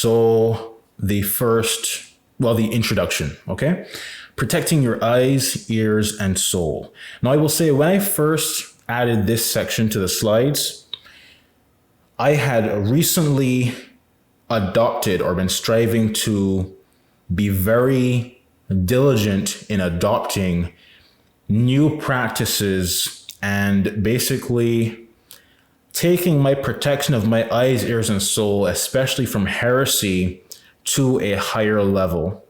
So the introduction, okay? Protecting your eyes, ears, and soul. Now I will say, when I first added this section to the slides, I had recently adopted or been striving to be very diligent in adopting new practices and basically taking my protection of my eyes, ears, and soul, especially from heresy, to a higher level.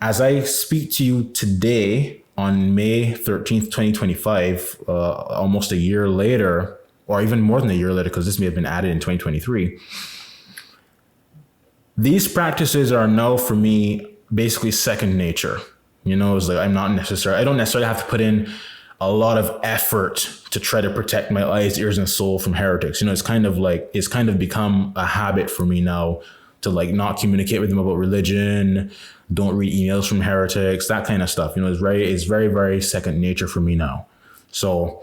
As I speak to you today on May 13th, 2025, almost a year later, or even more than a year later, because this may have been added in 2023, these practices are now for me basically second nature. It's like I don't necessarily have to put in a lot of effort to try to protect my eyes, ears, and soul from heretics. It's kind of become a habit for me now to not communicate with them about religion, don't read emails from heretics, that kind of stuff. It's very, very second nature for me now. So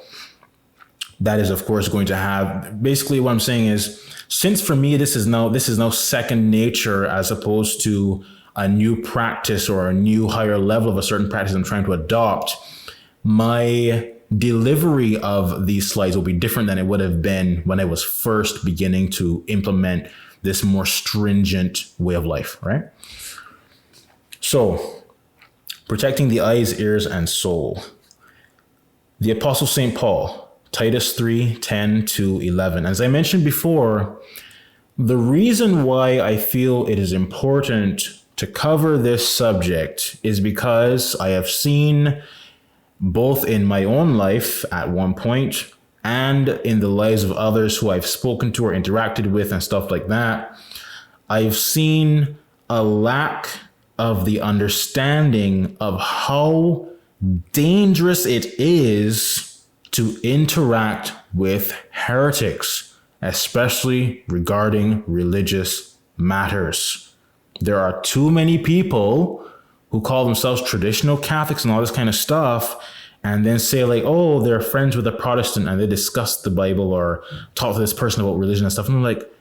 that is, of course, going to have, basically what I'm saying is, since for me, this is now second nature as opposed to a new practice or a new higher level of a certain practice I'm trying to adopt, my delivery of these slides will be different than it would have been when I was first beginning to implement this more stringent way of life, right? So, protecting the eyes, ears, and soul. The Apostle St. Paul, Titus 3:10-11. As I mentioned before, the reason why I feel it is important to cover this subject is because I have seen, both in my own life at one point and in the lives of others who I've spoken to or interacted with and stuff like that, I've seen a lack of the understanding of how dangerous it is to interact with heretics, especially regarding religious matters. There are too many people who call themselves traditional Catholics and all this kind of stuff, and then say they're friends with a Protestant and they discuss the Bible or talk to this person about religion and stuff. And I'm like,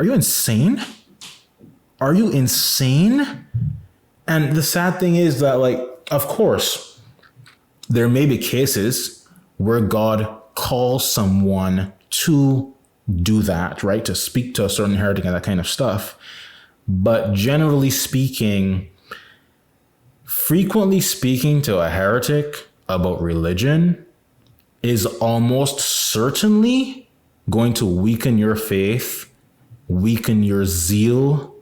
are you insane? Are you insane? And the sad thing is that, of course, there may be cases where God calls someone to do that, right? To speak to a certain heretic and that kind of stuff. But generally speaking, frequently speaking to a heretic about religion is almost certainly going to weaken your faith, weaken your zeal,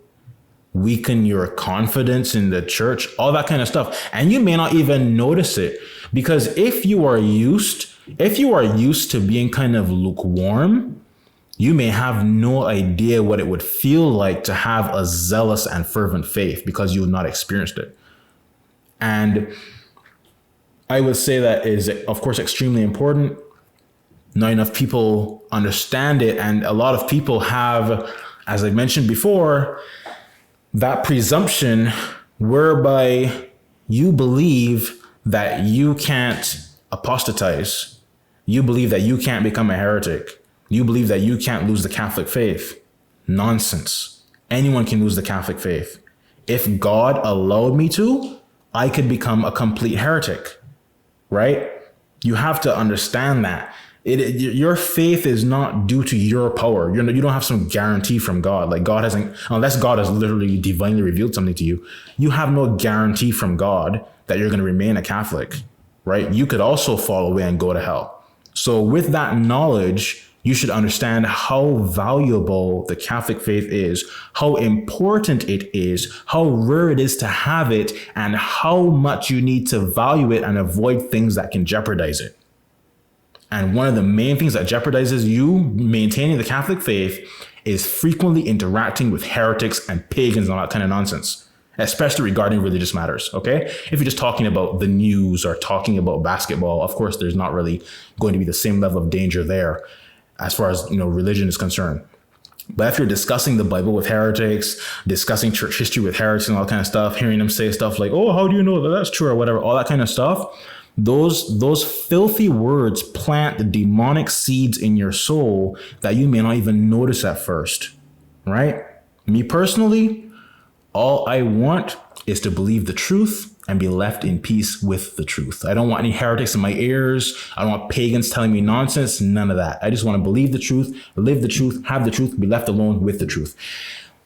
weaken your confidence in the church, all that kind of stuff. And you may not even notice it, because if you are used to being kind of lukewarm, you may have no idea what it would feel like to have a zealous and fervent faith because you have not experienced it. And I would say that is, of course, extremely important. Not enough people understand it. And a lot of people have, as I mentioned before, that presumption whereby you believe that you can't apostatize. You believe that you can't become a heretic. You believe that you can't lose the Catholic faith. Nonsense. Anyone can lose the Catholic faith. If God allowed me to, I could become a complete heretic, right? You have to understand that. Your faith is not due to your power. You don't have some guarantee from God. God hasn't, unless God has literally divinely revealed something to you, you have no guarantee from God that you're going to remain a Catholic, right? You could also fall away and go to hell. So with that knowledge, you should understand how valuable the Catholic faith is, how important it is, how rare it is to have it, and how much you need to value it and avoid things that can jeopardize it. And one of the main things that jeopardizes you maintaining the Catholic faith is frequently interacting with heretics and pagans and all that kind of nonsense, especially regarding religious matters, okay? If you're just talking about the news or talking about basketball, of course, there's not really going to be the same level of danger there as far as, religion is concerned. But if you're discussing the Bible with heretics, discussing church history with heretics and all that kind of stuff, hearing them say stuff like, oh, how do you know that that's true or whatever, all that kind of stuff, those filthy words plant the demonic seeds in your soul that you may not even notice at first, right? Me personally, all I want is to believe the truth and be left in peace with the truth. I don't want any heretics in my ears. I don't want pagans telling me nonsense. None of that. I just want to believe the truth, live the truth, have the truth, be left alone with the truth.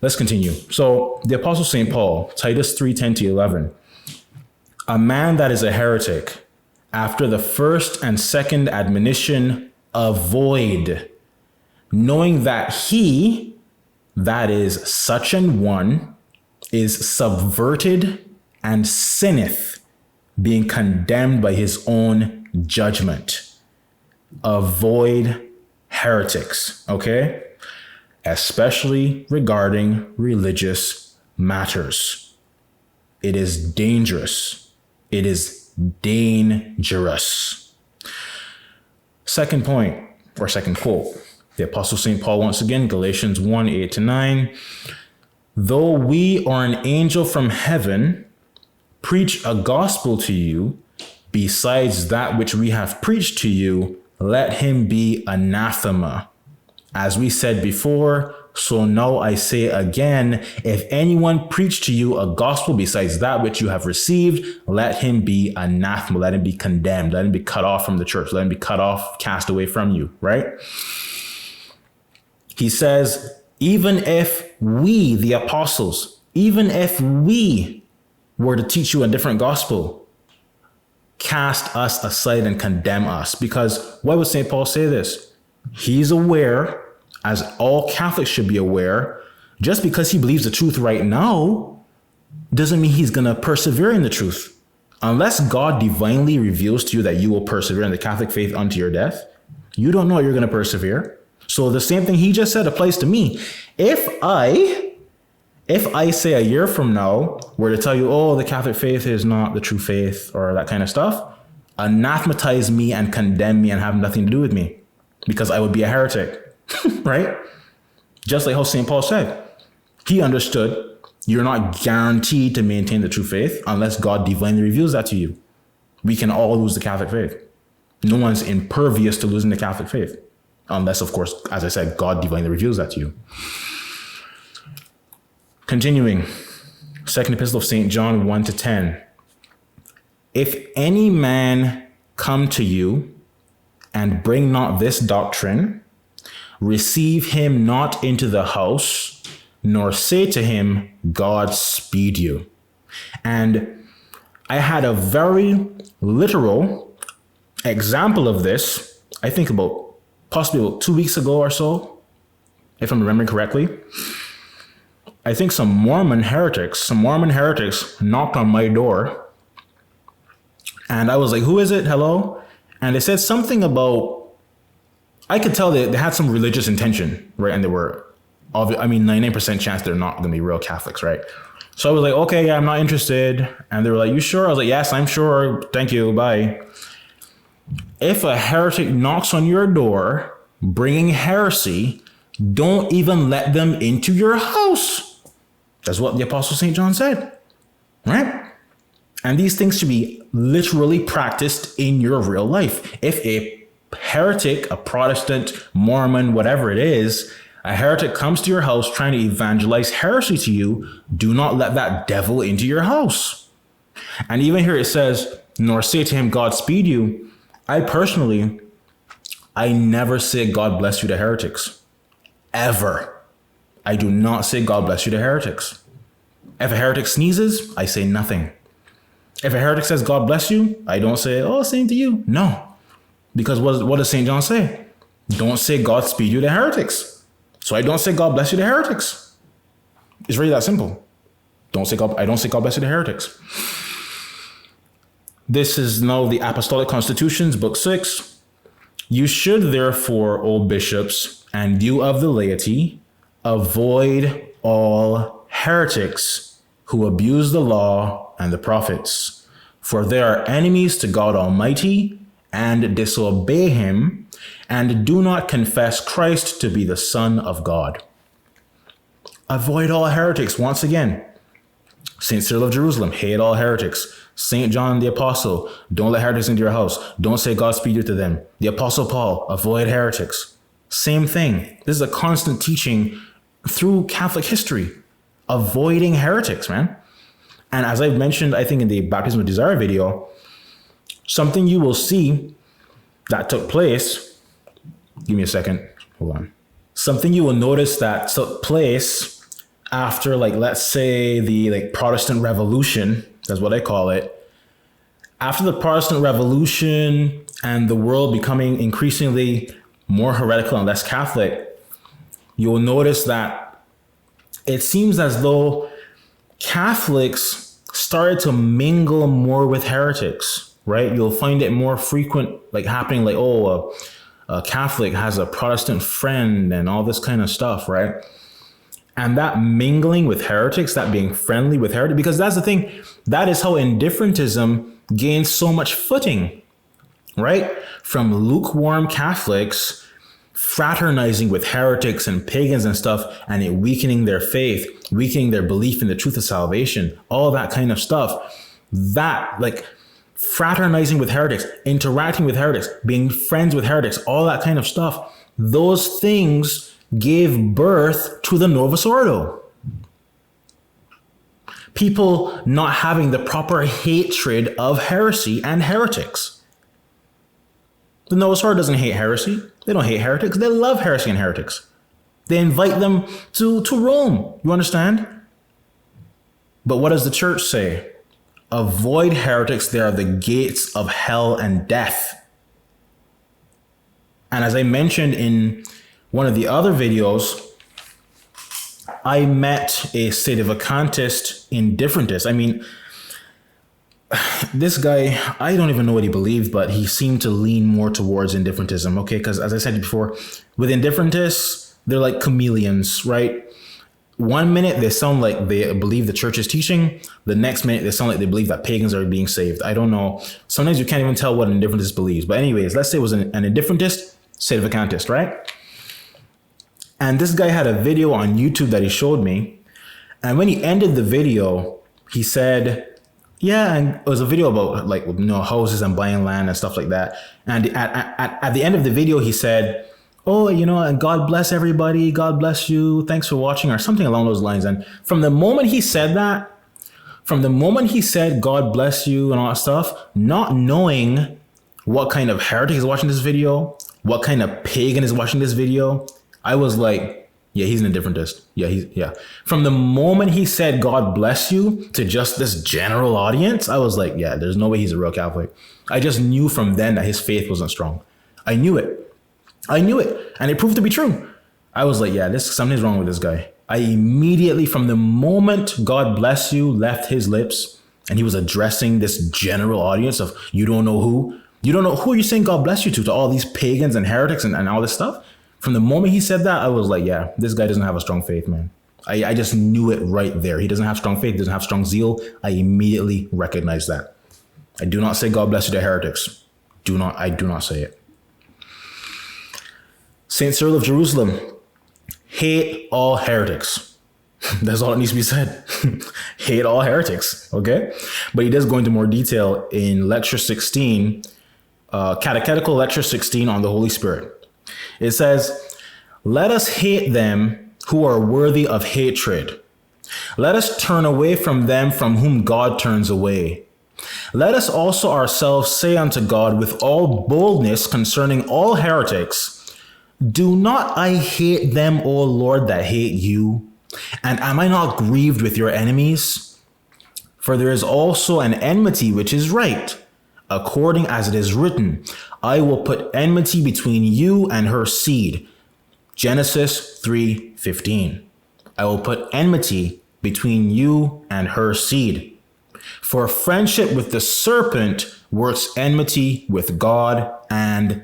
Let's continue. So the Apostle St. Paul, Titus 3:10-11. A man that is a heretic, after the first and second admonition, avoid, knowing that he, that is such an one, is subverted and sinneth, being condemned by his own judgment. Avoid heretics, okay? Especially regarding religious matters. It is dangerous. It is dangerous. Second point, or second quote, the Apostle St. Paul once again, Galatians 1:8-9. Though we or an angel from heaven preach a gospel to you, besides that which we have preached to you, let him be anathema. As we said before, so now I say again, if anyone preach to you a gospel besides that which you have received, let him be anathema, let him be condemned, let him be cut off from the church, let him be cut off, cast away from you, right? He says, even if we, the apostles, even if we were to teach you a different gospel, cast us aside and condemn us. Because why would St. Paul say this? He's aware, as all Catholics should be aware, just because he believes the truth right now doesn't mean he's going to persevere in the truth. Unless God divinely reveals to you that you will persevere in the Catholic faith unto your death, you don't know you're going to persevere. So the same thing he just said applies to me. If I say a year from now were to tell you, oh, the Catholic faith is not the true faith or that kind of stuff, anathematize me and condemn me and have nothing to do with me because I would be a heretic, right? Just like how St. Paul said, he understood you're not guaranteed to maintain the true faith unless God divinely reveals that to you. We can all lose the Catholic faith. No one's impervious to losing the Catholic faith. Unless, of course, as I said, God divinely reveals that to you. Continuing, Second Epistle of St. John 1-10. If any man come to you and bring not this doctrine, receive him not into the house, nor say to him, God speed you. And I had a very literal example of this, I think possibly about 2 weeks ago or so, if I'm remembering correctly. I think some Mormon heretics knocked on my door. And I was like, who is it? Hello? And they said something about, I could tell they had some religious intention, right? And they were, 99% chance they're not going to be real Catholics, right? So I was like, okay, yeah, I'm not interested. And they were like, you sure? I was like, yes, I'm sure. Thank you. Bye. If a heretic knocks on your door bringing heresy, don't even let them into your house. That's what the Apostle St. John said, right? And these things should be literally practiced in your real life. If a heretic, a Protestant, Mormon, whatever it is, a heretic comes to your house trying to evangelize heresy to you, do not let that devil into your house. And even here it says, nor say to him, God speed you. I never say God bless you to heretics. Ever. I do not say God bless you to heretics. If a heretic sneezes, I say nothing. If a heretic says God bless you, I don't say, oh, same to you. No. Because what does St. John say? Don't say God speed you to heretics. So I don't say God bless you to heretics. It's really that simple. I don't say God bless you to heretics. This is now the Apostolic Constitutions, Book 6. You should therefore, O bishops, and you of the laity, avoid all heretics who abuse the law and the prophets, for they are enemies to God Almighty and disobey him, and do not confess Christ to be the Son of God. Avoid all heretics. Once again, St. Cyril of Jerusalem, hate all heretics. St. John the Apostle, don't let heretics into your house. Don't say God speed you to them. The Apostle Paul, avoid heretics. Same thing. This is a constant teaching through Catholic history, avoiding heretics, man. And as I've mentioned, I think in the Baptism of Desire video, something you will see that took place, give me a second, hold on. Something you will notice that took place after, like, let's say the Protestant Revolution, that's what I call it. After the Protestant Revolution and the world becoming increasingly more heretical and less Catholic, you will notice that it seems as though Catholics started to mingle more with heretics, right? You'll find it more frequent, like happening, like, oh, a Catholic has a Protestant friend and all this kind of stuff, right? And that mingling with heretics, that being friendly with heretics, because that's the thing, that is how indifferentism gains so much footing, right? From lukewarm Catholics fraternizing with heretics and pagans and stuff, and it weakening their faith, weakening their belief in the truth of salvation, all that kind of stuff. That, like, fraternizing with heretics, interacting with heretics, being friends with heretics, all that kind of stuff, those things gave birth to the Novus Ordo. People not having the proper hatred of heresy and heretics. The Novus Ordo doesn't hate heresy. They don't hate heretics. They love heresy and heretics. They invite them to Rome. You understand? But what does the church say? Avoid heretics. They are the gates of hell and death. And as I mentioned in one of the other videos, I met a sedevacantist indifferentist. I mean, this guy, I don't even know what he believed, but he seemed to lean more towards indifferentism, okay? Because as I said before, with indifferentists, they're like chameleons, right? One minute they sound like they believe the church is teaching. The next minute they sound like they believe that pagans are being saved. I don't know. Sometimes you can't even tell what an indifferentist believes. But anyways, let's say it was an indifferentist, sedevacantist, right? And this guy had a video on YouTube that he showed me. And when he ended the video, he said, yeah, and it was a video about, like, you know, houses and buying land and stuff like that. And at the end of the video, he said, oh, you know, and God bless everybody. God bless you. Thanks for watching, or something along those lines. And from the moment he said that, from the moment he said God bless you and all that stuff, not knowing what kind of heretic is watching this video, what kind of pagan is watching this video, I was like, yeah, he's an indifferentist. Yeah. From the moment he said God bless you to just this general audience, I was like, yeah, there's no way he's a real Catholic. I just knew from then that his faith wasn't strong. I knew it. And it proved to be true. I was like, yeah, something's wrong with this guy. I immediately, from the moment God bless you left his lips and he was addressing this general audience of, you don't know who are you saying God bless you to all these pagans and heretics and all this stuff. From the moment he said that, I was like, yeah, this guy doesn't have a strong faith, man. I just knew it right there. He doesn't have strong faith, doesn't have strong zeal. I immediately recognized that. I do not say God bless you to heretics. I do not say it. Saint Cyril of Jerusalem, hate all heretics. That's all that needs to be said. Hate all heretics, okay? But he does go into more detail in lecture 16, catechetical lecture 16 on the Holy Spirit. It says, let us hate them who are worthy of hatred. Let us turn away from them from whom God turns away. Let us also ourselves say unto God with all boldness concerning all heretics, do not I hate them, O Lord, that hate you? And am I not grieved with your enemies? For there is also an enmity which is right, according as it is written, I will put enmity between you and her seed. Genesis 3:15. I will put enmity between you and her seed. For friendship with the serpent works enmity with God and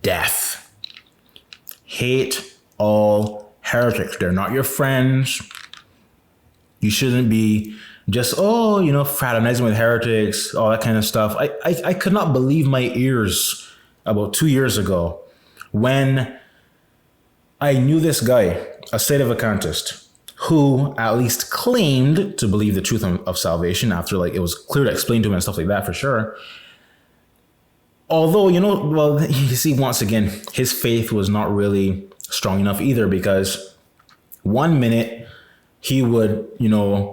death. Hate all heretics. They're not your friends. You shouldn't be just, fraternizing with heretics, all that kind of stuff. I could not believe my ears about 2 years ago when I knew this guy, a sedevacantist, who at least claimed to believe the truth of salvation after, like, it was clear to explain to him and stuff like that for sure. Although, you see, once again, his faith was not really strong enough either, because 1 minute, he would,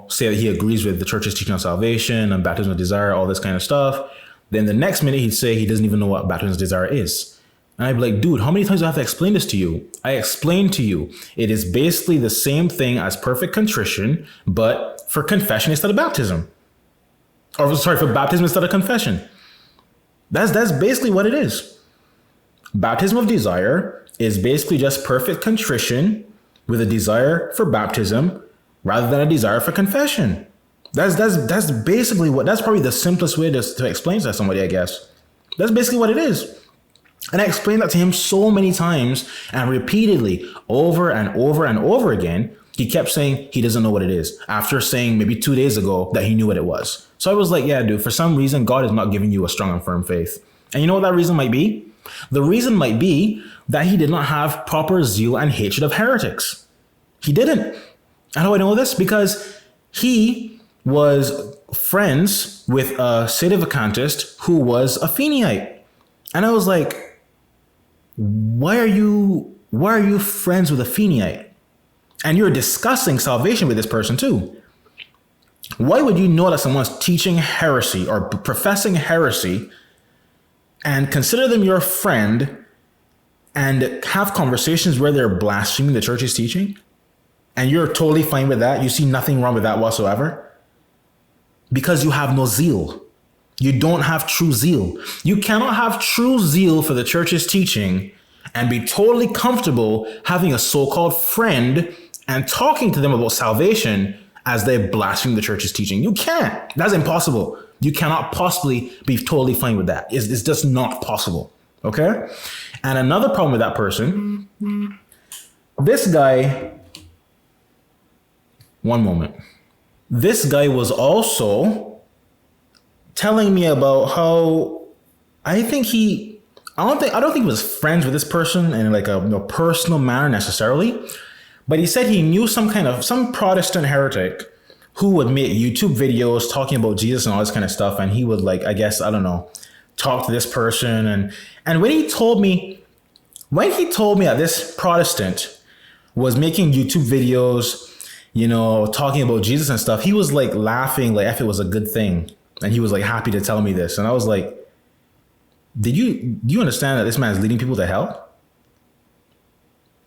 say that he agrees with the church's teaching on salvation and baptism of desire, all this kind of stuff. Then the next minute, he'd say he doesn't even know what baptism of desire is. And I'd be like, dude, how many times do I have to explain this to you? I explained to you. It is basically the same thing as perfect contrition, but for confession instead of baptism. Or sorry, for baptism instead of confession. That's basically what it is. Baptism of desire is basically just perfect contrition with a desire for baptism rather than a desire for confession. That's basically that's probably the simplest way to explain to somebody, I guess. That's basically what it is. And I explained that to him so many times and repeatedly over and over and over again. He kept saying he doesn't know what it is after saying maybe 2 days ago that he knew what it was. So I was like, yeah, dude, for some reason, God is not giving you a strong and firm faith. And you know what that reason might be? The reason might be that he did not have proper zeal and hatred of heretics. He didn't. And how do I know this? Because he was friends with a sedevacantist who was a Feeneyite. And I was like, why are you friends with a Feeneyite? And you're discussing salvation with this person too. Why would you know that someone's teaching heresy or professing heresy and consider them your friend and have conversations where they're blaspheming the church's teaching? And you're totally fine with that? You see nothing wrong with that whatsoever? Because you have no zeal. You don't have true zeal. You cannot have true zeal for the church's teaching and be totally comfortable having a so-called friend and talking to them about salvation as they blaspheme the church's teaching. You can't. That's impossible. You cannot possibly be totally fine with that. It's just not possible. Okay? And another problem with that person, this guy, one moment. This guy was also telling me about how I don't think he was friends with this person in like a personal manner necessarily, but he said he knew some Protestant heretic who would make YouTube videos talking about Jesus and all this kind of stuff, and he would talk to this person, and when he told me that this Protestant was making YouTube videos, talking about Jesus and stuff, he was like laughing like if it was a good thing. And he was like happy to tell me this. And I was like, do you understand that this man is leading people to hell?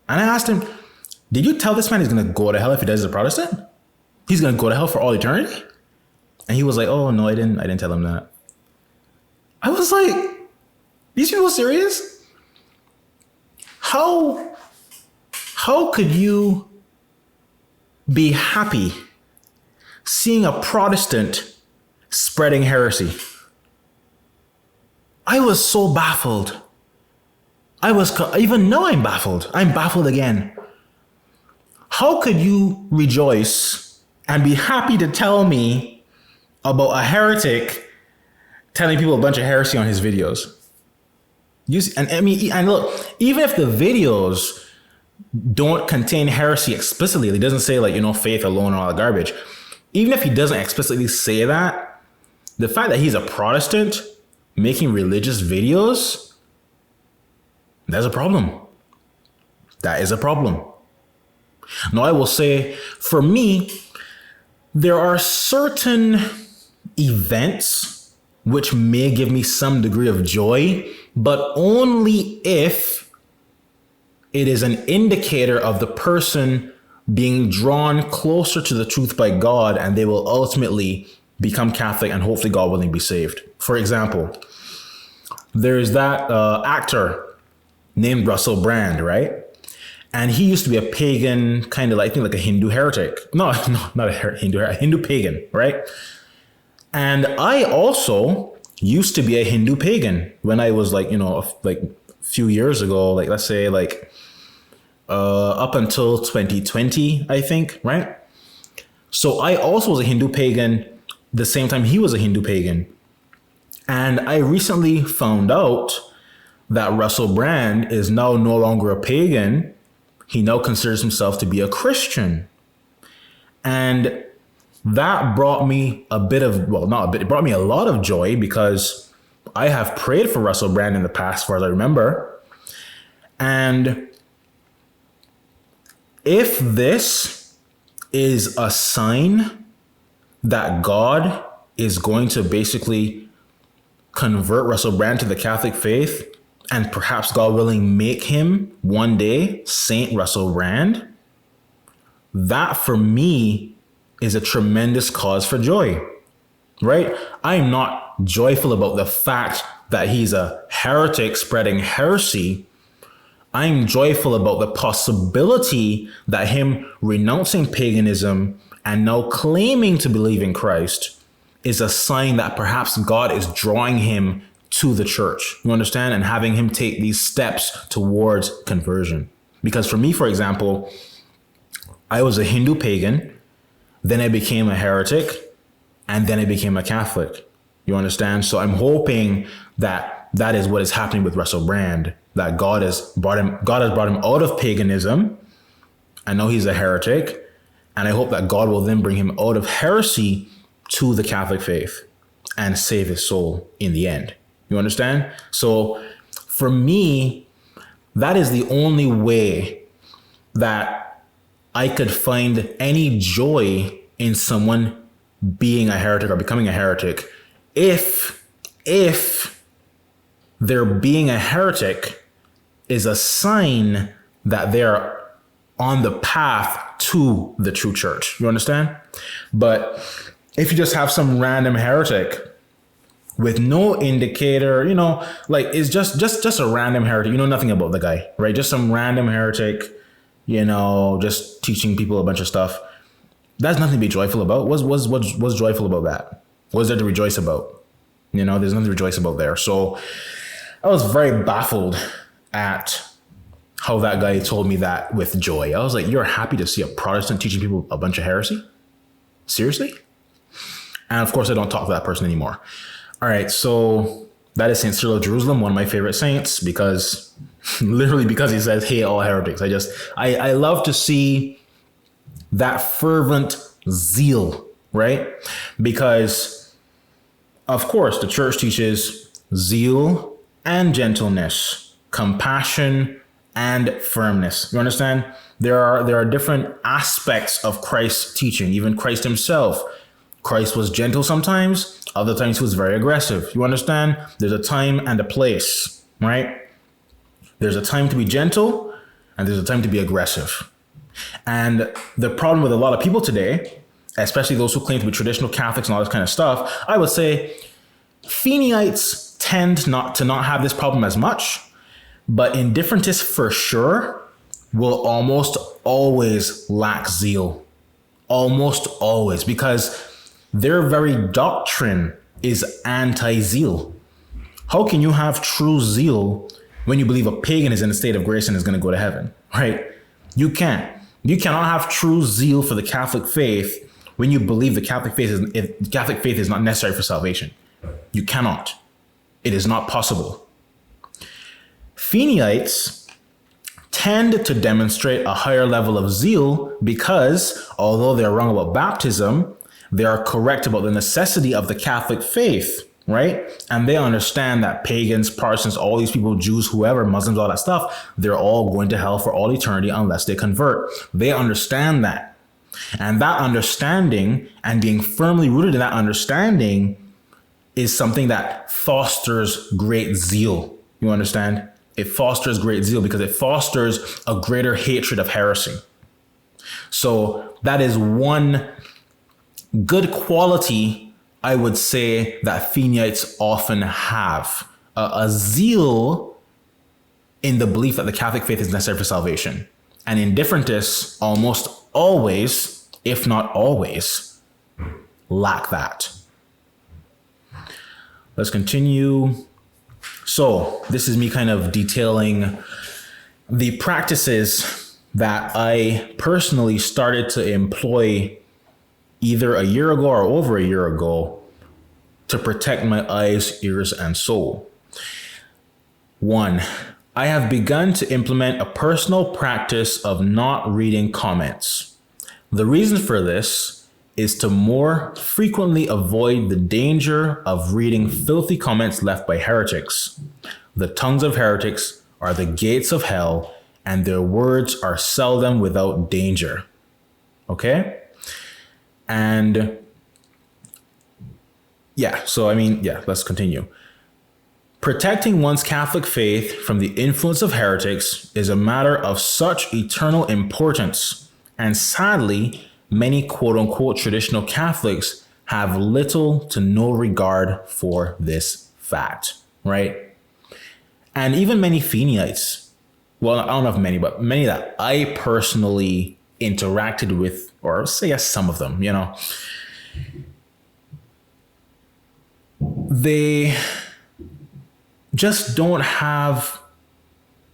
And I asked him, did you tell this man he's going to go to hell if he does as a Protestant? He's going to go to hell for all eternity? And he was like, oh, no, I didn't tell him that. I was like, these people serious? How could you be happy seeing a Protestant spreading heresy? I was so baffled. Even now I'm baffled. I'm baffled again. How could you rejoice and be happy to tell me about a heretic telling people a bunch of heresy on his videos? And look, even if the videos don't contain heresy explicitly, it doesn't say faith alone and all that garbage. Even if he doesn't explicitly say that, the fact that he's a Protestant making religious videos, that's a problem. That is a problem. Now, I will say, for me, there are certain events which may give me some degree of joy, but only if it is an indicator of the person being drawn closer to the truth by God, and they will ultimately become Catholic and hopefully God willing be saved. For example, there's that actor named Russell Brand, right? And he used to be a pagan, kind of like a Hindu heretic. No, not a Hindu, a Hindu pagan, right? And I also used to be a Hindu pagan when I was a few years ago, let's say up until 2020, I think, right? So I also was a Hindu pagan the same time he was a Hindu pagan. And I recently found out that Russell Brand is now no longer a pagan. He now considers himself to be a Christian. And that brought me it brought me a lot of joy, because I have prayed for Russell Brand in the past, as far as I remember. And If this is a sign that God is going to basically convert Russell Brand to the Catholic faith, and perhaps God willing make him one day Saint Russell Brand, that for me is a tremendous cause for joy, right? I'm not joyful about the fact that he's a heretic spreading heresy. I'm joyful about the possibility that him renouncing paganism and now claiming to believe in Christ is a sign that perhaps God is drawing him to the church. You understand? And having him take these steps towards conversion. Because for me, for example, I was a Hindu pagan, then I became a heretic, and then I became a Catholic. You understand? So I'm hoping that that is what is happening with Russell Brand, that God has brought him out of paganism. I know he's a heretic, and I hope that God will then bring him out of heresy to the Catholic faith and save his soul in the end. You understand? So for me, that is the only way that I could find any joy in someone being a heretic or becoming a heretic. If their being a heretic is a sign that they're on the path to the true church. You understand? But if you just have some random heretic with no indicator, like it's just a random heretic, you know nothing about the guy, right? Just some random heretic, just teaching people a bunch of stuff. That's nothing to be joyful about. What's joyful about that? What's there to rejoice about? There's nothing to rejoice about there. So I was very baffled at how that guy told me that with joy. I was like, you're happy to see a Protestant teaching people a bunch of heresy? Seriously? And of course, I don't talk to that person anymore. All right, so that is St. Cyril of Jerusalem, one of my favorite saints, because he says, hey, all heretics. I love to see that fervent zeal, right? Because, of course, the church teaches zeal and gentleness, compassion and firmness. You understand? There are different aspects of Christ's teaching, even Christ himself. Christ was gentle sometimes, other times he was very aggressive. You understand? There's a time and a place, right? There's a time to be gentle and there's a time to be aggressive. And the problem with a lot of people today, especially those who claim to be traditional Catholics and all this kind of stuff, I would say Feeneites tend not to have this problem as much, but indifferentists for sure will almost always lack zeal. Almost always, because their very doctrine is anti-zeal. How can you have true zeal when you believe a pagan is in a state of grace and is going to go to heaven, right? You can't. You cannot have true zeal for the Catholic faith when you believe the Catholic faith is not necessary for salvation. You cannot. It is not possible. Feeneites tend to demonstrate a higher level of zeal because, although they're wrong about baptism, they are correct about the necessity of the Catholic faith, right? And they understand that pagans, Protestants, all these people, Jews, whoever, Muslims, all that stuff, they're all going to hell for all eternity unless they convert. They understand that. And that understanding and being firmly rooted in that understanding is something that fosters great zeal. You understand? It fosters great zeal because it fosters a greater hatred of heresy. So that is one good quality, I would say, that Feeneites often have. A zeal in the belief that the Catholic faith is necessary for salvation. And indifferentists almost always, if not always, lack that. Let's continue. So this is me kind of detailing the practices that I personally started to employ either a year ago or over a year ago to protect my eyes, ears, and soul. 1, I have begun to implement a personal practice of not reading comments. The reason for this is to more frequently avoid the danger of reading filthy comments left by heretics. The tongues of heretics are the gates of hell, and their words are seldom without danger. Okay? And let's continue. Protecting one's Catholic faith from the influence of heretics is a matter of such eternal importance, and sadly, many quote-unquote traditional Catholics have little to no regard for this fact, right? And even many Feniites, well, I don't know if many, but many that I personally interacted with, or say yes, some of them, they just don't have,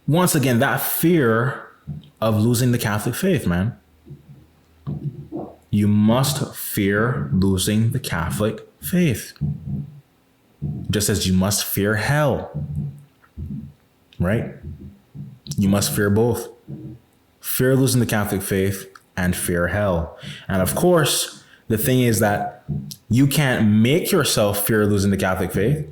once again, that fear of losing the Catholic faith, man. You must fear losing the Catholic faith, just as you must fear hell, right? You must fear both. Fear losing the Catholic faith and fear hell. And of course, the thing is that you can't make yourself fear losing the Catholic faith.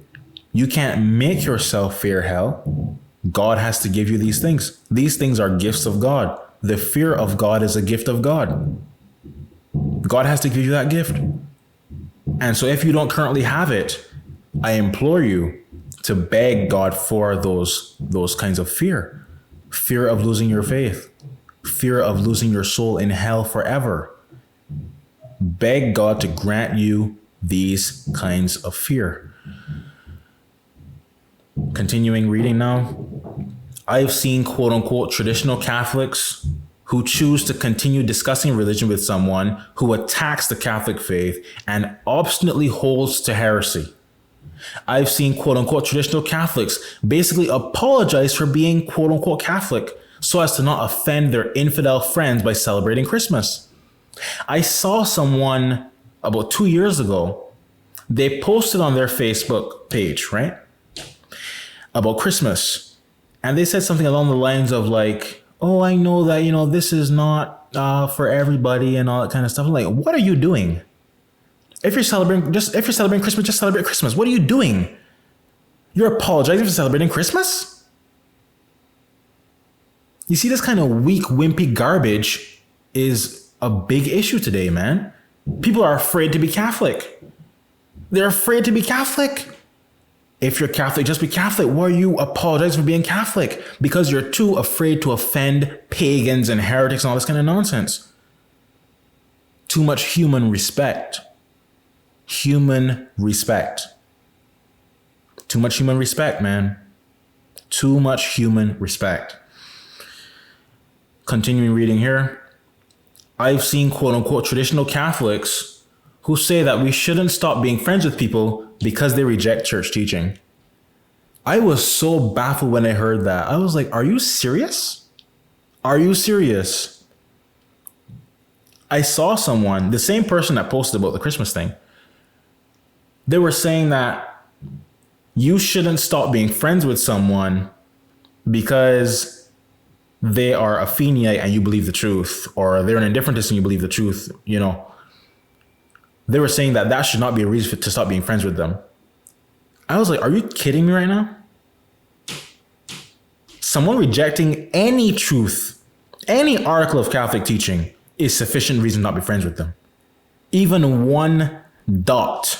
You can't make yourself fear hell. God has to give you these things. These things are gifts of God. The fear of God is a gift of God. God has to give you that gift. And so if you don't currently have it, I implore you to beg God for those kinds of fear. Fear of losing your faith. Fear of losing your soul in hell forever. Beg God to grant you these kinds of fear. Continuing reading now. I've seen quote unquote traditional Catholics who choose to continue discussing religion with someone who attacks the Catholic faith and obstinately holds to heresy. I've seen quote unquote traditional Catholics basically apologize for being quote unquote Catholic so as to not offend their infidel friends by celebrating Christmas. I saw someone about 2 years ago, they posted on their Facebook page, right, about Christmas. And they said something along the lines of like, oh, I know that, this is not for everybody and all that kind of stuff. I'm like, what are you doing? If you're celebrating Christmas, just celebrate Christmas. What are you doing? You're apologizing for celebrating Christmas? You see, this kind of weak, wimpy garbage is a big issue today, man. People are afraid to be Catholic. They're afraid to be Catholic. If you're Catholic, just be Catholic. Why are you apologizing for being Catholic? Because you're too afraid to offend pagans and heretics and all this kind of nonsense. Too much human respect. Human respect. Too much human respect, man. Too much human respect. Continuing reading here. I've seen quote unquote traditional Catholics who say that we shouldn't stop being friends with people because they reject church teaching. I was so baffled when I heard that. I was like, are you serious? Are you serious? I saw someone, the same person that posted about the Christmas thing. They were saying that you shouldn't stop being friends with someone because they are a Feniite and you believe the truth, or they're an indifferentist and you believe the truth, They were saying that should not be a reason to stop being friends with them. I was like, are you kidding me right now? Someone rejecting any truth, any article of Catholic teaching is sufficient reason not to be friends with them. Even one dot.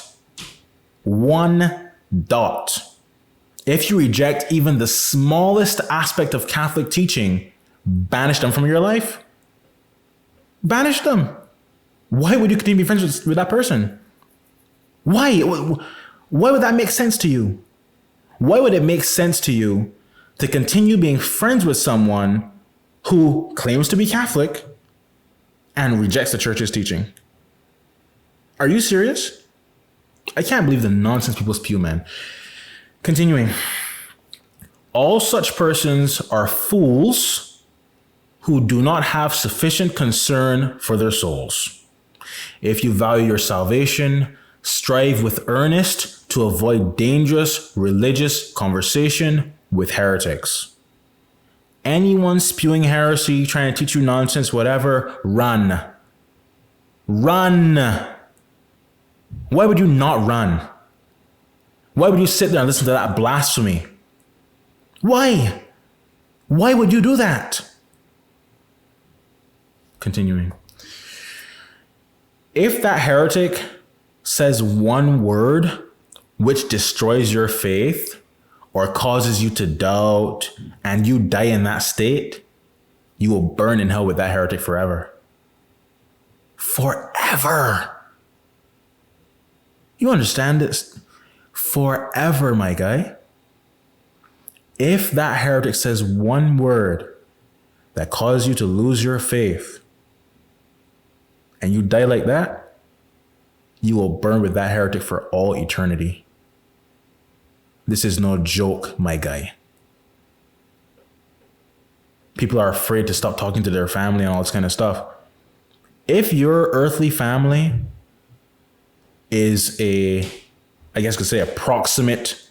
If you reject even the smallest aspect of Catholic teaching, banish them from your life. Banish them. Why would you continue to be friends with that person? Why? Why would that make sense to you? Why would it make sense to you to continue being friends with someone who claims to be Catholic and rejects the church's teaching? Are you serious? I can't believe the nonsense people spew, man. Continuing. All such persons are fools who do not have sufficient concern for their souls. If you value your salvation, strive with earnest to avoid dangerous religious conversation with heretics. Anyone spewing heresy, trying to teach you nonsense, whatever, run. Run. Why would you not run? Why would you sit there and listen to that blasphemy? Why? Why would you do that? Continuing. If that heretic says one word which destroys your faith or causes you to doubt and you die in that state, you will burn in hell with that heretic forever. Forever. You understand this? Forever, my guy. If that heretic says one word that causes you to lose your faith and you die like that, you will burn with that heretic for all eternity. This is no joke, my guy. People are afraid to stop talking to their family and all this kind of stuff. If your earthly family is a proximate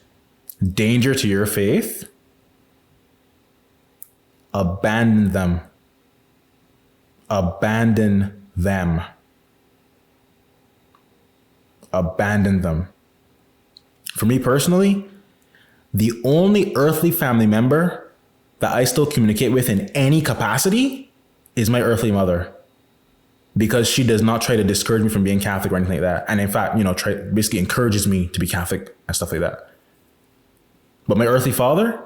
danger to your faith, abandon them. Abandon them. Abandon them. For me personally, the only earthly family member that I still communicate with in any capacity is my earthly mother, because she does not try to discourage me from being Catholic or anything like that. And in fact, basically encourages me to be Catholic and stuff like that. But my earthly father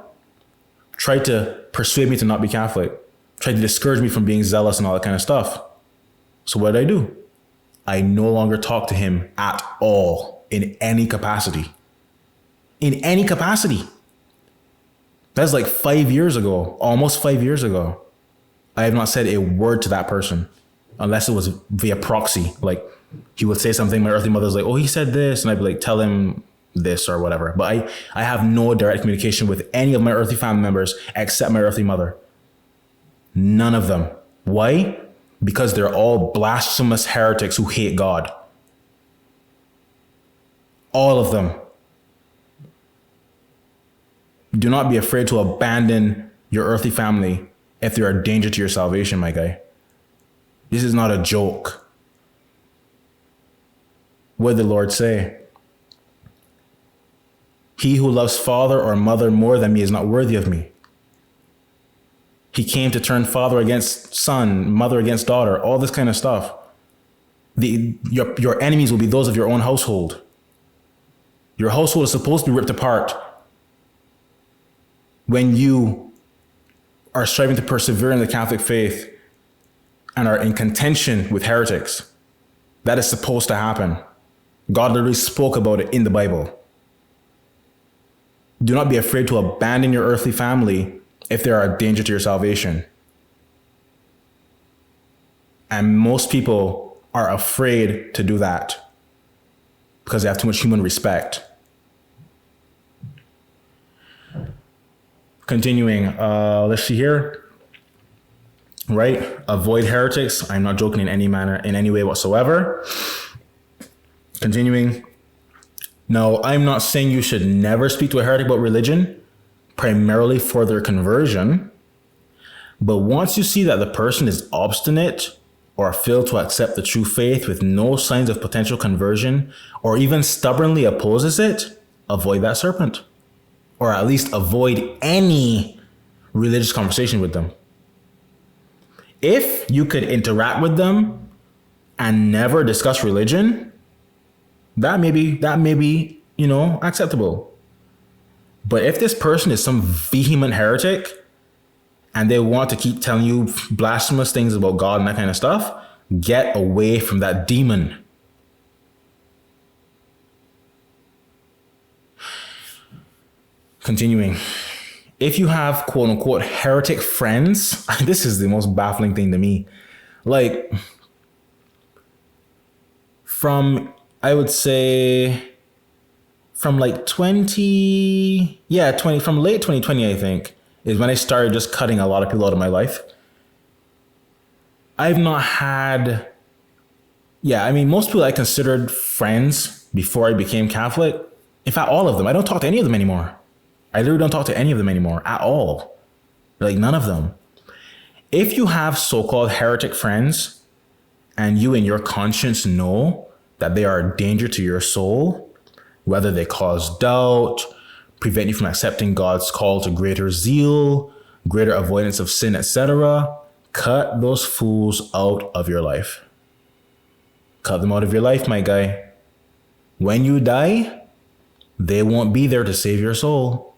tried to persuade me to not be Catholic, tried to discourage me from being zealous and all that kind of stuff. So what did I do? I no longer talk to him at all in any capacity. In any capacity. That's like 5 years ago, almost 5 years ago. I have not said a word to that person unless it was via proxy. Like he would say something, my earthly mother's like, oh, he said this. And I'd be like, tell him this or whatever. But I have no direct communication with any of my earthly family members except my earthly mother. None of them. Why? Because they're all blasphemous heretics who hate God. All of them. Do not be afraid to abandon your earthly family if they're a danger to your salvation, my guy. This is not a joke. What did the Lord say? He who loves father or mother more than me is not worthy of me. He came to turn father against son, mother against daughter, all this kind of stuff. Your enemies will be those of your own household. Your household is supposed to be ripped apart when you are striving to persevere in the Catholic faith and are in contention with heretics. That is supposed to happen. God literally spoke about it in the Bible. Do not be afraid to abandon your earthly family if they are a danger to your salvation. And most people are afraid to do that because they have too much human respect. Continuing, let's see here. Right? Avoid heretics. I'm not joking in any manner, in any way whatsoever. Continuing. No, I'm not saying you should never speak to a heretic about religion, primarily for their conversion. But once you see that the person is obstinate or failed to accept the true faith with no signs of potential conversion, or even stubbornly opposes it, avoid that serpent. Or at least avoid any religious conversation with them. If you could interact with them and never discuss religion, that may be, acceptable. But if this person is some vehement heretic and they want to keep telling you blasphemous things about God and that kind of stuff, get away from that demon. Continuing. If you have quote unquote heretic friends, this is the most baffling thing to me. Like from late 2020, I think, is when I started just cutting a lot of people out of my life. I've not had, most people I considered friends before I became Catholic. In fact, all of them. I don't talk to any of them anymore. I literally don't talk to any of them anymore at all. Like none of them. If you have so-called heretic friends and you in your conscience know that they are a danger to your soul, whether they cause doubt, prevent you from accepting God's call to greater zeal, greater avoidance of sin, etc., Cut those fools out of your life. Cut them out of your life, my guy. When you die, they won't be there to save your soul.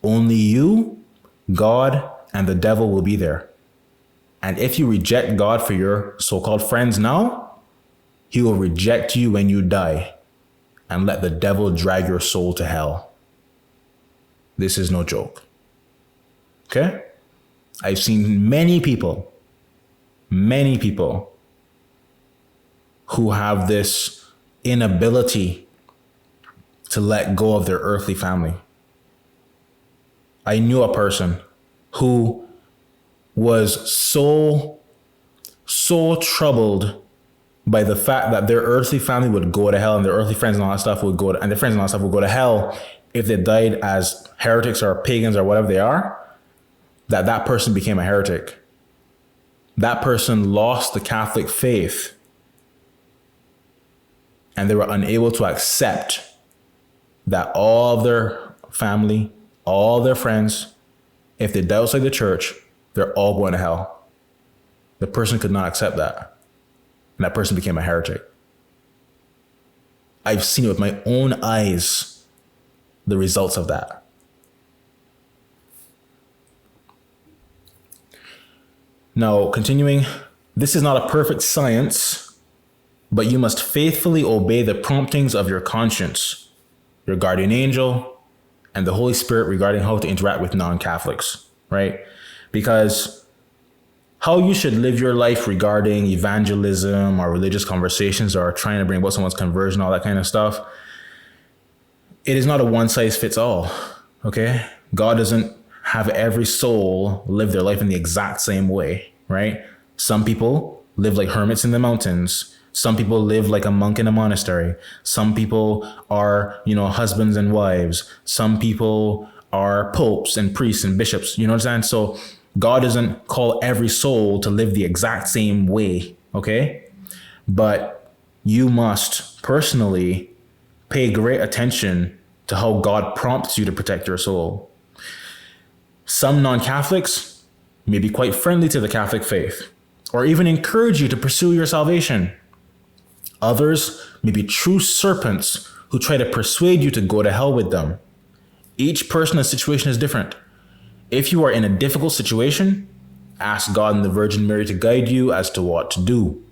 Only you, God, and the devil will be there. And if you reject God for your so-called friends now, he will reject you when you die and let the devil drag your soul to hell. This is no joke. Okay? I've seen many people who have this inability to let go of their earthly family. I knew a person who was so troubled by the fact that their earthly family would go to hell and their earthly friends and all that stuff would go to, and their friends and all that stuff would go to hell if they died as heretics or pagans or whatever they are, that person became a heretic. That person lost the Catholic faith and they were unable to accept that all of their family, all their friends, if they die outside the church, they're all going to hell. The person could not accept that. And that person became a heretic. I've seen it with my own eyes, the results of that. Now, continuing, this is not a perfect science, but you must faithfully obey the promptings of your conscience, your guardian angel, and the Holy Spirit regarding how to interact with non-Catholics, right? Because how you should live your life regarding evangelism or religious conversations or trying to bring about someone's conversion, all that kind of stuff, it is not a one size fits all, okay? God doesn't have every soul live their life in the exact same way, right? Some people live like hermits in the mountains. Some people live like a monk in a monastery. Some people are, husbands and wives. Some people are popes and priests and bishops. You know what I'm saying? So God doesn't call every soul to live the exact same way, okay? But you must personally pay great attention to how God prompts you to protect your soul. Some non-Catholics may be quite friendly to the Catholic faith or even encourage you to pursue your salvation. Others may be true serpents who try to persuade you to go to hell with them. Each person and situation is different. If you are in a difficult situation, ask God and the Virgin Mary to guide you as to what to do.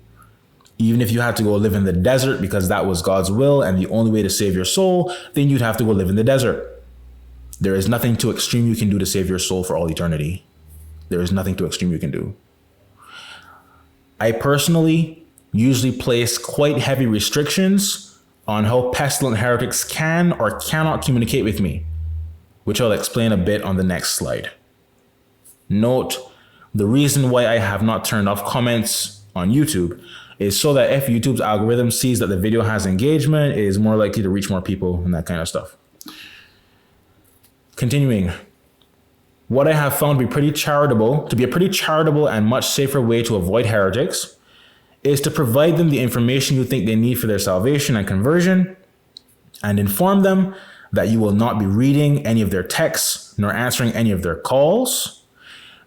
Even if you had to go live in the desert because that was God's will and the only way to save your soul, then you'd have to go live in the desert. There is nothing too extreme you can do to save your soul for all eternity. There is nothing too extreme you can do. I personally usually place quite heavy restrictions on how pestilent heretics can or cannot communicate with me, which I'll explain a bit on the next slide. Note, the reason why I have not turned off comments on YouTube is so that if YouTube's algorithm sees that the video has engagement, it is more likely to reach more people and that kind of stuff. Continuing, what I have found to be a pretty charitable and much safer way to avoid heretics is to provide them the information you think they need for their salvation and conversion, and inform them that you will not be reading any of their texts nor answering any of their calls.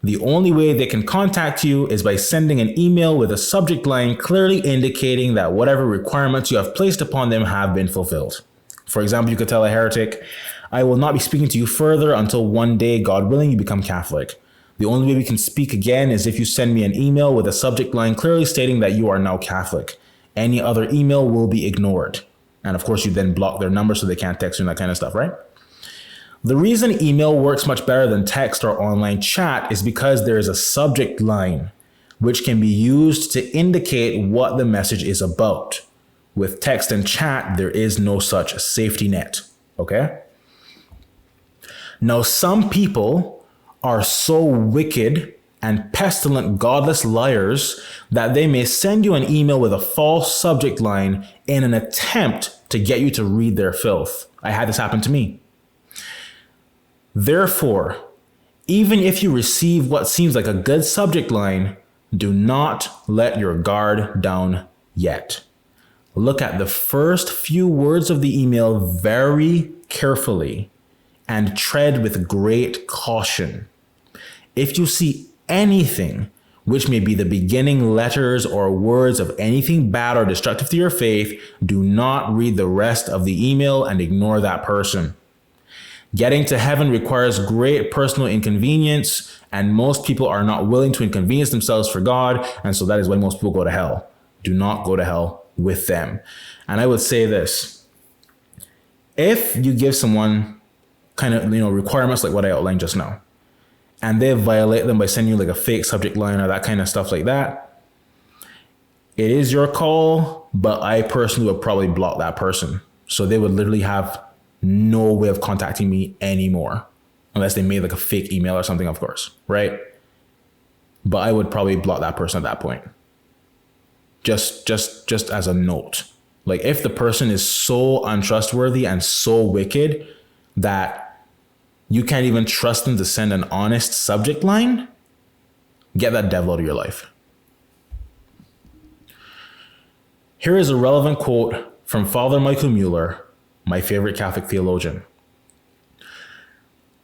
The only way they can contact you is by sending an email with a subject line clearly indicating that whatever requirements you have placed upon them have been fulfilled. For example, you could tell a heretic, I will not be speaking to you further until one day, God willing, you become Catholic. The only way we can speak again is if you send me an email with a subject line clearly stating that you are now Catholic. Any other email will be ignored. And of course, you then block their number so they can't text you and that kind of stuff, right? The reason email works much better than text or online chat is because there is a subject line, which can be used to indicate what the message is about. With text and chat, there is no such safety net, okay? Now, some people are so wicked and pestilent, godless liars that they may send you an email with a false subject line in an attempt to get you to read their filth. I had this happen to me. Therefore, even if you receive what seems like a good subject line, do not let your guard down yet. Look at the first few words of the email very carefully and tread with great caution. If you see anything which may be the beginning letters or words of anything bad or destructive to your faith, do not read the rest of the email and ignore that person. Getting to heaven requires great personal inconvenience, and most people are not willing to inconvenience themselves for God, and so that is why most people go to hell. Do not go to hell with them. And I would say this: if you give someone kind of, requirements like what I outlined just now, and they violate them by sending you like a fake subject line or that kind of stuff like that, it is your call, but I personally would probably block that person. So they would literally have no way of contacting me anymore, unless they made like a fake email or something, of course, right? But I would probably block that person at that point. Just as a note. Like, if the person is so untrustworthy and so wicked that you can't even trust them to send an honest subject line, get that devil out of your life. Here is a relevant quote from Father Michael Muller, my favorite Catholic theologian.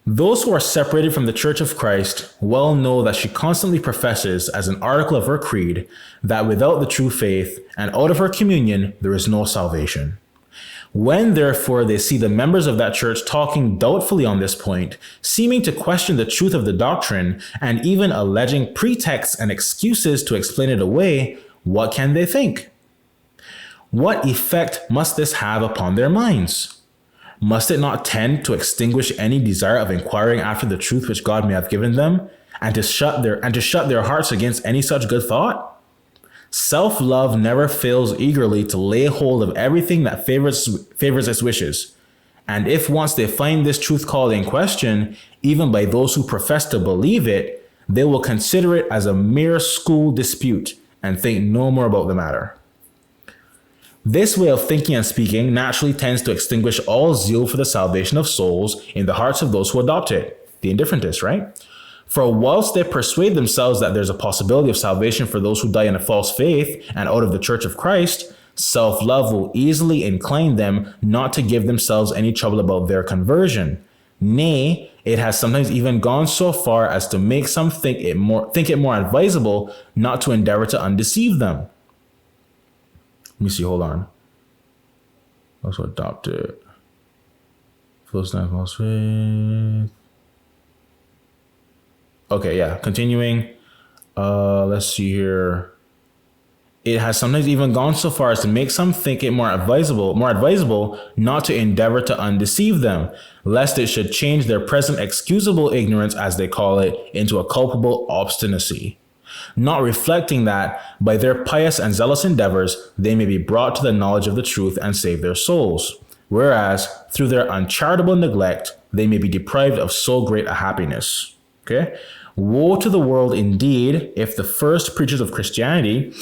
Those who are separated from the Church of Christ well know that she constantly professes as an article of her creed that without the true faith and out of her communion, there is no salvation. When, therefore, they see the members of that church talking doubtfully on this point, seeming to question the truth of the doctrine, and even alleging pretexts and excuses to explain it away, what can they think? What effect must this have upon their minds? Must it not tend to extinguish any desire of inquiring after the truth which God may have given them, and to shut their hearts against any such good thought? Self-love never fails eagerly to lay hold of everything that favors its wishes. And if once they find this truth called in question, even by those who profess to believe it, they will consider it as a mere school dispute and think no more about the matter. This way of thinking and speaking naturally tends to extinguish all zeal for the salvation of souls in the hearts of those who adopt it, the indifferentists, right? For whilst they persuade themselves that there's a possibility of salvation for those who die in a false faith and out of the Church of Christ, self-love will easily incline them not to give themselves any trouble about their conversion. Nay, it has sometimes even gone so far as to make some think it more advisable not to endeavor to undeceive them. Let me see, hold on. Also adopted. False faith. Okay, yeah, continuing. Let's see here. It has sometimes even gone so far as to make some think it more advisable not to endeavor to undeceive them, lest it should change their present excusable ignorance, as they call it, into a culpable obstinacy, not reflecting that by their pious and zealous endeavors, they may be brought to the knowledge of the truth and save their souls, whereas through their uncharitable neglect, they may be deprived of so great a happiness. Okay? Woe to the world indeed if the first preachers of Christianity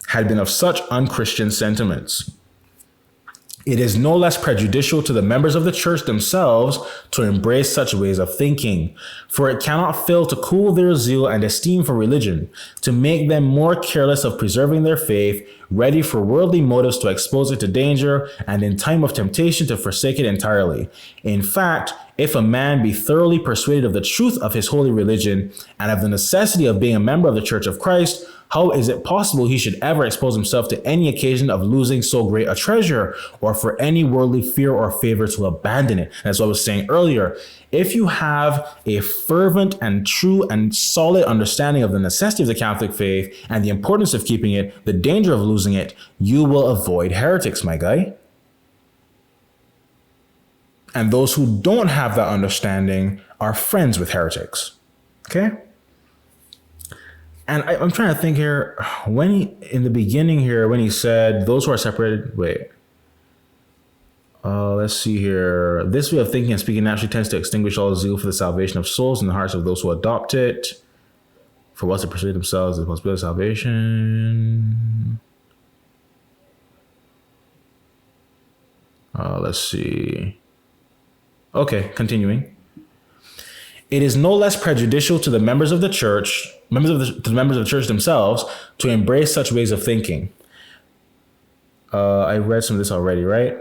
had been of such unchristian sentiments. It is no less prejudicial to the members of the church themselves to embrace such ways of thinking, for it cannot fail to cool their zeal and esteem for religion, to make them more careless of preserving their faith, ready for worldly motives to expose it to danger, and in time of temptation to forsake it entirely. In fact, if a man be thoroughly persuaded of the truth of his holy religion and of the necessity of being a member of the Church of Christ, how is it possible he should ever expose himself to any occasion of losing so great a treasure, or for any worldly fear or favor to abandon it? That's what I was saying earlier. If you have a fervent and true and solid understanding of the necessity of the Catholic faith and the importance of keeping it, the danger of losing it, you will avoid heretics, my guy. And those who don't have that understanding are friends with heretics. Okay? And I'm trying to think here, in the beginning here, when he said, those who are separated, let's see here. This way of thinking and speaking naturally tends to extinguish all zeal for the salvation of souls in the hearts of those who adopt it. For once to persuade themselves of the possibility of salvation. Let's see. Okay, continuing. It is no less prejudicial to the members of the church, to the members of the church themselves, to embrace such ways of thinking. I read some of this already, right?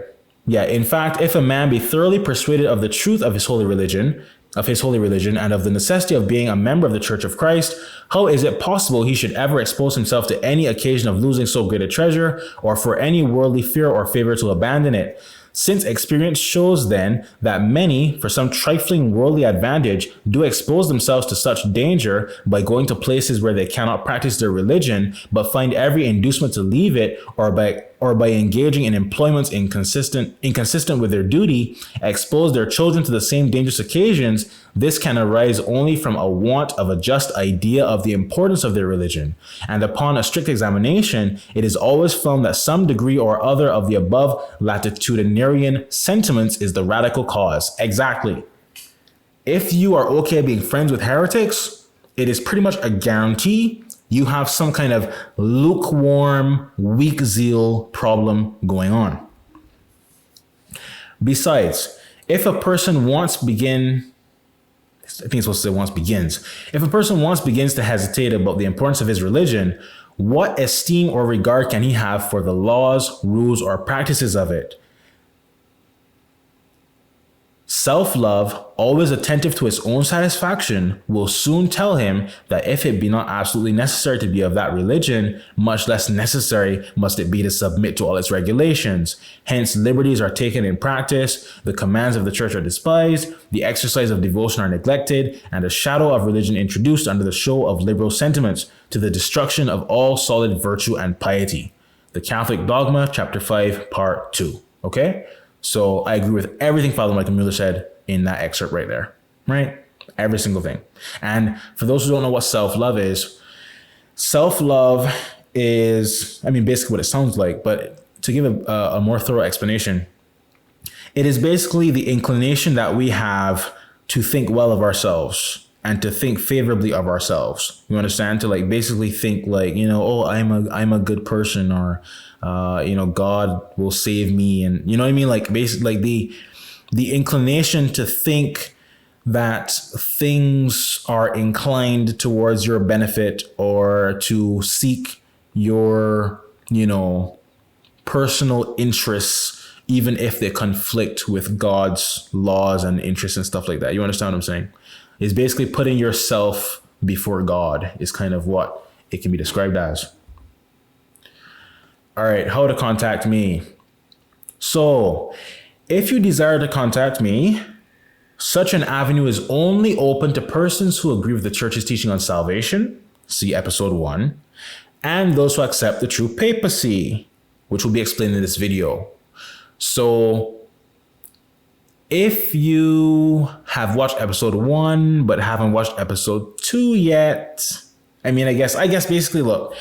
Yeah, in fact, if a man be thoroughly persuaded of the truth of his holy religion, of his holy religion and of the necessity of being a member of the Church of Christ, how is it possible he should ever expose himself to any occasion of losing so great a treasure, or for any worldly fear or favor to abandon it? Since experience shows then that many, for some trifling worldly advantage, do expose themselves to such danger by going to places where they cannot practice their religion, but find every inducement to leave it, or by engaging in employments inconsistent with their duty, expose their children to the same dangerous occasions, this can arise only from a want of a just idea of the importance of their religion. And upon a strict examination, it is always found that some degree or other of the above latitudinarian sentiments is the radical cause. Exactly. If you are okay being friends with heretics, it is pretty much a guarantee you have some kind of lukewarm, weak zeal problem going on. Besides, if a person once begins to hesitate about the importance of his religion, what esteem or regard can he have for the laws, rules, or practices of it? Self-love, always attentive to its own satisfaction, will soon tell him that if it be not absolutely necessary to be of that religion, much less necessary must it be to submit to all its regulations. Hence, liberties are taken in practice, the commands of the church are despised, the exercise of devotion are neglected, and a shadow of religion introduced under the show of liberal sentiments, to the destruction of all solid virtue and piety. The Catholic Dogma, Chapter 5, Part 2. Okay? So I agree with everything Father Michael Muller said in that excerpt right there, right? Every single thing. And for those who don't know what self-love is basically what it sounds like, but to give a more thorough explanation, it is basically the inclination that we have to think well of ourselves and to think favorably of ourselves. You understand? To basically think I'm a good person, or God will save me, and you know what I mean? Basically the inclination to think that things are inclined towards your benefit, or to seek your, personal interests, even if they conflict with God's laws and interests and stuff like that. You understand what I'm saying? Is basically putting yourself before God is kind of what it can be described as. All right, how to contact me. So, if you desire to contact me, such an avenue is only open to persons who agree with the church's teaching on salvation, see episode 1, and those who accept the true papacy, which will be explained in this video. So, if you have watched episode 1 but haven't watched episode 2 yet, I guess basically, look,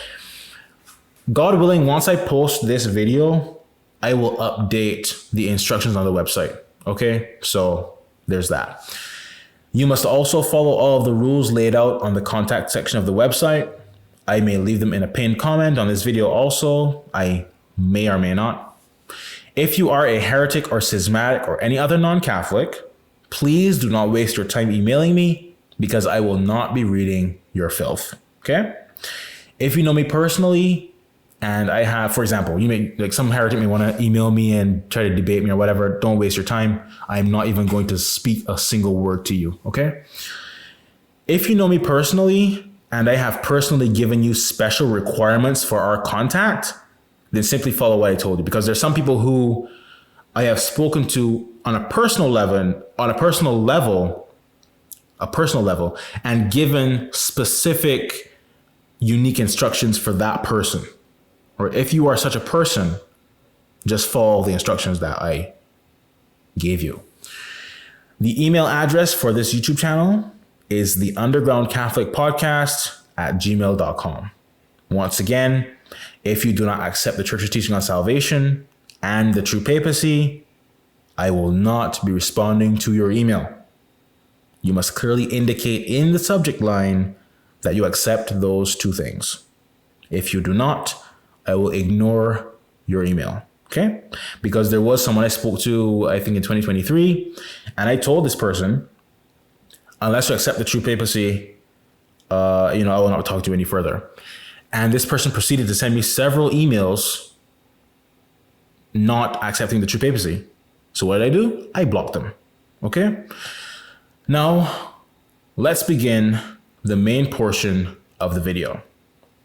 God willing, once I post this video, I will update the instructions on the website. Okay, so there's that. You must also follow all of the rules laid out on the contact section of the website. I may leave them in a pinned comment on this video also. I may or may not. If you are a heretic or schismatic or any other non-Catholic, please do not waste your time emailing me, because I will not be reading your filth. Okay? If you know me personally, and I have, for example, some heretic may want to email me and try to debate me or whatever, don't waste your time. I'm not even going to speak a single word to you. Okay? If you know me personally, and I have personally given you special requirements for our contact, then simply follow what I told you, because there's some people who I have spoken to on a personal level, and given specific, unique instructions for that person. Or if you are such a person, just follow the instructions that I gave you. The email address for this YouTube channel is the Underground Catholic Podcast @gmail.com. Once again, if you do not accept the church's teaching on salvation and the true papacy, I will not be responding to your email. You must clearly indicate in the subject line that you accept those two things. If you do not, I will ignore your email. Okay? Because there was someone I spoke to, I think in 2023, and I told this person, unless you accept the true papacy, I will not talk to you any further. And this person proceeded to send me several emails not accepting the true papacy. So what did I do? I blocked them. Okay? Now, let's begin the main portion of the video.